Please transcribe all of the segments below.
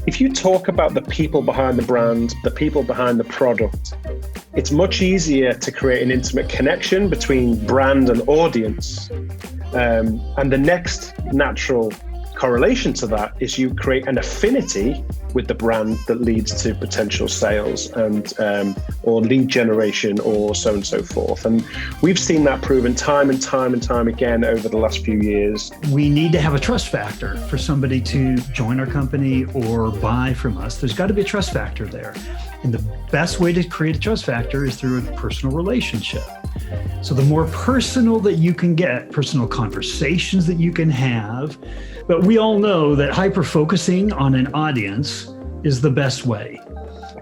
If you talk about the people behind the brand, the people behind the product, it's much easier to create an intimate connection between brand and audience. And the next natural correlation to that is you create an affinity with the brand that leads to potential sales and or lead generation or so on and so forth. And we've seen that proven time and time again over the last few years. We need to have a trust factor for somebody to join our company or buy from us. There's got to be a trust factor there. And the best way to create a trust factor is through a personal relationship. So the more personal that you can get, personal conversations that you can have, but we all know that hyper-focusing on an audience is the best way.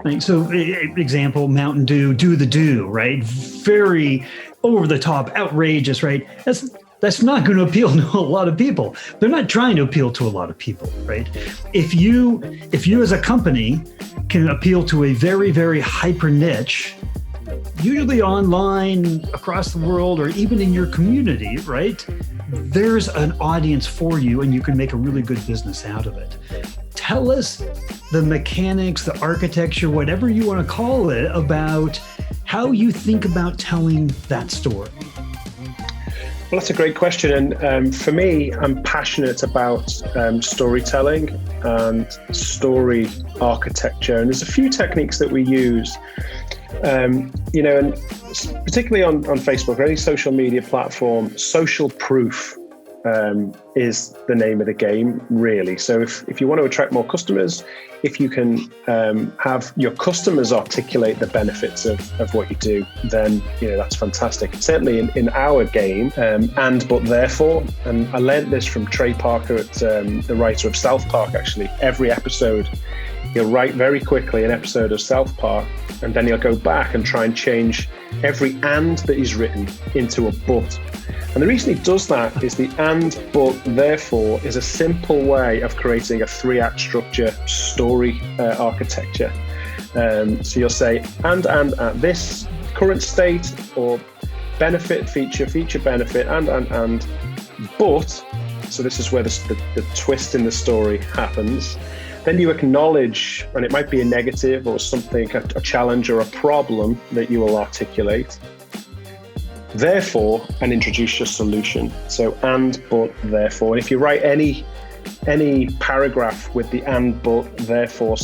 Right? So example, Mountain Dew, do the do, right? Very over the top, outrageous, right? That's not going to appeal to a lot of people. They're not trying to appeal to a lot of people, right? If you as a company can appeal to a very, very hyper niche, usually online, across the world, or even in your community, right? There's an audience for you and you can make a really good business out of it. Tell us the mechanics, the architecture, whatever you want to call it, about how you think about telling that story. Well, that's a great question. And for me, I'm passionate about storytelling and story architecture. And there's a few techniques that we use, and particularly on Facebook, or any social media platform, social proof is the name of the game, really. So if you want to attract more customers, if you can have your customers articulate the benefits of what you do, then that's fantastic. Certainly in our game, and but therefore, and I learned this from Trey Parker, the writer of South Park. Actually, every episode he'll write very quickly an episode of South Park, and then he'll go back and try and change every and that he's written into a but. And the reason he does that is the and, but, therefore is a simple way of creating a 3-act structure story architecture. So you'll say and at this current state, or benefit, feature benefit, and, but, so this is where the twist in the story happens. Then you acknowledge, and it might be a negative or something, a challenge or a problem that you will articulate. Therefore, and introduce your solution. So and, but, therefore. And if you write any paragraph with the and, but, therefore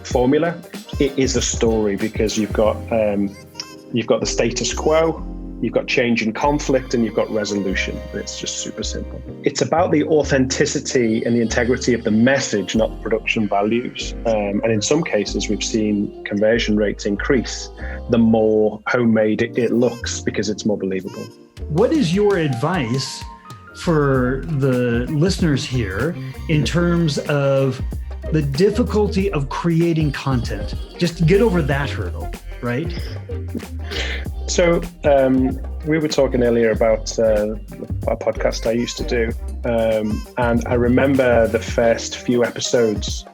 formula, it is a story, because you've got the status quo, you've got change and conflict, and you've got resolution. It's just super simple. It's about the authenticity and the integrity of the message, not the production values. And in some cases, we've seen conversion rates increase the more homemade it looks, because it's more believable. What is your advice for the listeners here in terms of the difficulty of creating content? Just get over that hurdle, right? So we were talking earlier about a podcast I used to do, and I remember the first few episodes,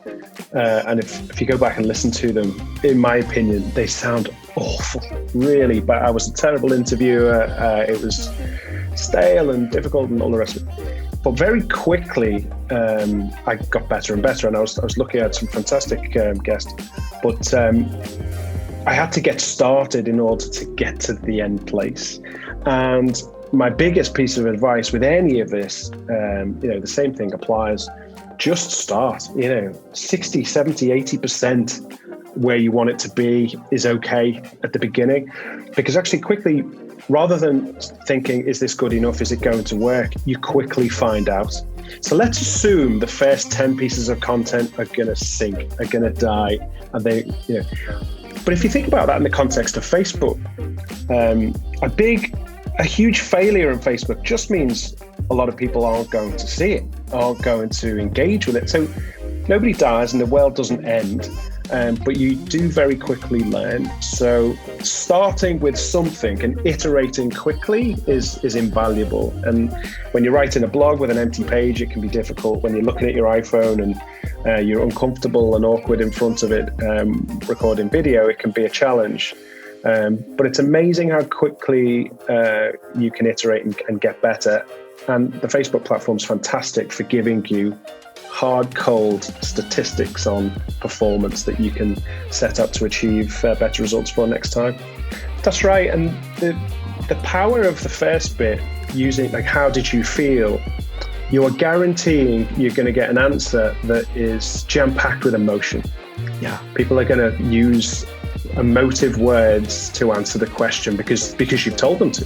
and if you go back and listen to them, in my opinion, they sound awful, really. But I was a terrible interviewer. It was stale and difficult and all the rest of it. But very quickly, I got better and better, and I was looking at some fantastic guests. But I had to get started in order to get to the end place. And my biggest piece of advice with any of this, the same thing applies. Just start. 60, 70, 80% where you want it to be is okay at the beginning, because actually quickly, rather than thinking, is this good enough? Is it going to work? You quickly find out. So let's assume the first 10 pieces of content are going to sink, are going to die. And but if you think about that in the context of Facebook, a huge failure in Facebook just means a lot of people aren't going to see it, aren't going to engage with it. So nobody dies and the world doesn't end, but you do very quickly learn. So starting with something and iterating quickly is invaluable. And when you're writing a blog with an empty page, it can be difficult. When you're looking at your iPhone and you're uncomfortable and awkward in front of it, recording video, it can be a challenge. But it's amazing how quickly you can iterate and get better. And the Facebook platform is fantastic for giving you hard, cold statistics on performance that you can set up to achieve better results for next time. That's right. And the power of the first bit, using like, how did you feel? You are guaranteeing you're going to get an answer that is jam-packed with emotion. Yeah. People are going to use emotive words to answer the question because you've told them to,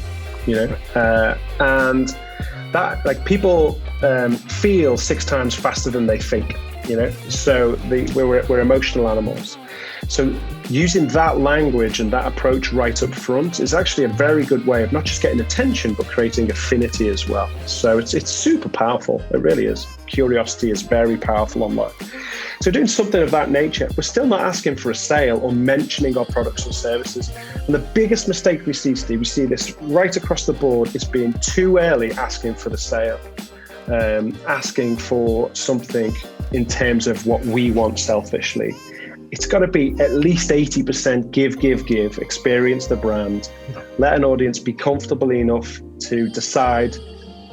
and that, like, people feel 6 times faster than they think, so we're emotional animals. So using that language and that approach right up front is actually a very good way of not just getting attention, but creating affinity as well. So it's super powerful. It really is. Curiosity is very powerful online. So doing something of that nature, we're still not asking for a sale or mentioning our products or services. And the biggest mistake we see, Steve, we see this right across the board, is being too early asking for the sale, asking for something in terms of what we want selfishly. It's got to be at least 80% give, experience the brand, let an audience be comfortable enough to decide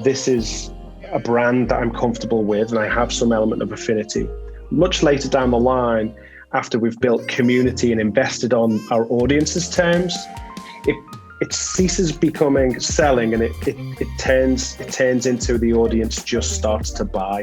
this is a brand that I'm comfortable with and I have some element of affinity. Much later down the line, after we've built community and invested on our audience's terms, it ceases becoming selling, and it turns into the audience just starts to buy.